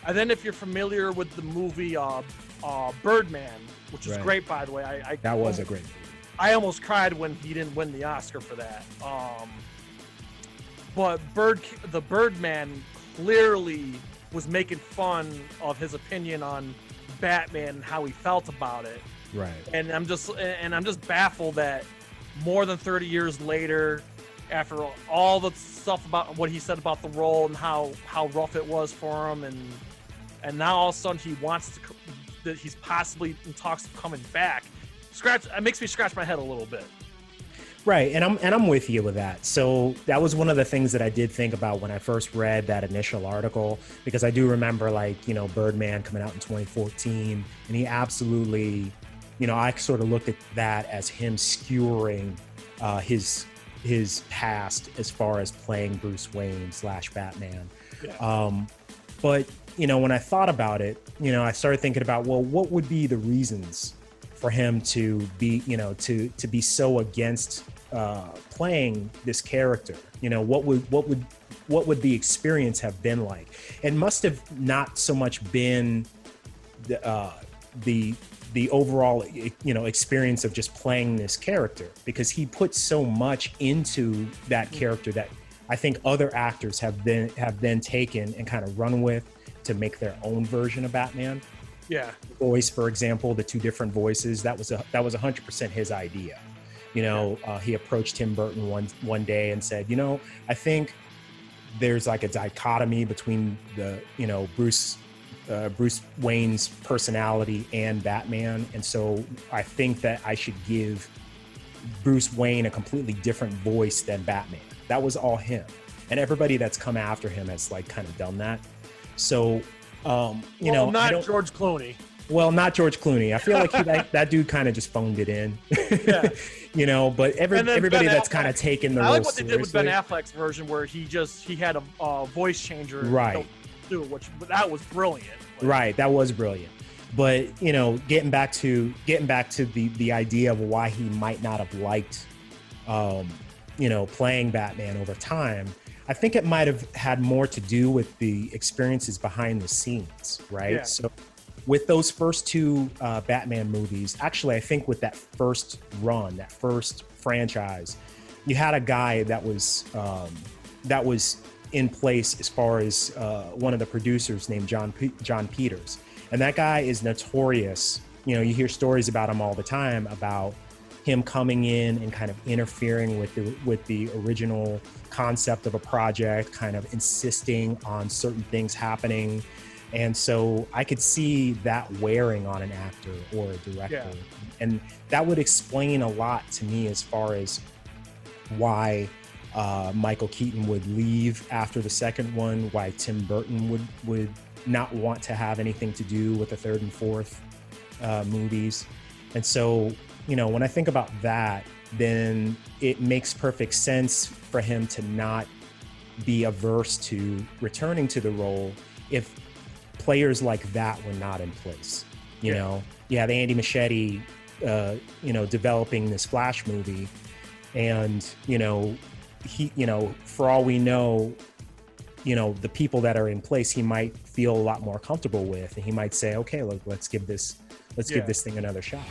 And then if you're familiar with the movie Birdman, which is great, by the way. That was a great movie. I almost cried when he didn't win the Oscar for that. But the Birdman clearly was making fun of his opinion on Batman and how he felt about it. Right. And I'm just baffled that more than 30 years later, after all the stuff about what he said about the role and how rough it was for him, and now all of a sudden he wants to, that he's possibly in talks of coming back. It makes me scratch my head a little bit. Right, and I'm with you with that. So that was one of the things that I did think about when I first read that initial article, because I do remember, like, you know, Birdman coming out in 2014, and he absolutely, you know, I sort of looked at that as him skewering his past as far as playing Bruce Wayne / Batman. Yeah. But, you know, when I thought about it, you know, I started thinking about, well, what would be the reasons for him to be, you know, to be so against playing this character? You know, what would the experience have been like? It must have not so much been the overall, you know, experience of just playing this character, because he put so much into that character that I think other actors have then taken and kind of run with to make their own version of Batman. Yeah. Voice, for example, the two different voices, that was 100% his idea. You know, he approached Tim Burton one day and said, you know, I think there's like a dichotomy between the, you know, Bruce Wayne's personality and Batman, and so I think that I should give Bruce Wayne a completely different voice than Batman. That was all him, and everybody that's come after him has like kind of done that. So you know, not George Clooney. Well, not George Clooney. I feel like that dude kind of just phoned it in. Yeah. You know, but everybody that's kind of taken the role. I like what they seriously. did with Ben Affleck's version, where he had a voice changer. Right. That was brilliant. Right. That was brilliant. But, you know, getting back to the idea of why he might not have liked, you know, playing Batman over time, I think it might have had more to do with the experiences behind the scenes, right? Yeah. So with those first two Batman movies, actually, I think with that first run, that first franchise, you had a guy that was in place as far as one of the producers named John Peters. And that guy is notorious. You know, you hear stories about him all the time, about him coming in and kind of interfering with the original concept of a project, kind of insisting on certain things happening. And so I could see that wearing on an actor or a director. Yeah. And that would explain a lot to me as far as why Michael Keaton would leave after the second one, why Tim Burton would not want to have anything to do with the third and fourth movies. And so, you know, when I think about that, then it makes perfect sense for him to not be averse to returning to the role if players like that were not in place. You know, you have Andy Muschietti, you know, developing this Flash movie, and, you know, he, you know, for all we know, you know, the people that are in place, he might feel a lot more comfortable with, and he might say, okay, look, let's give this thing another shot.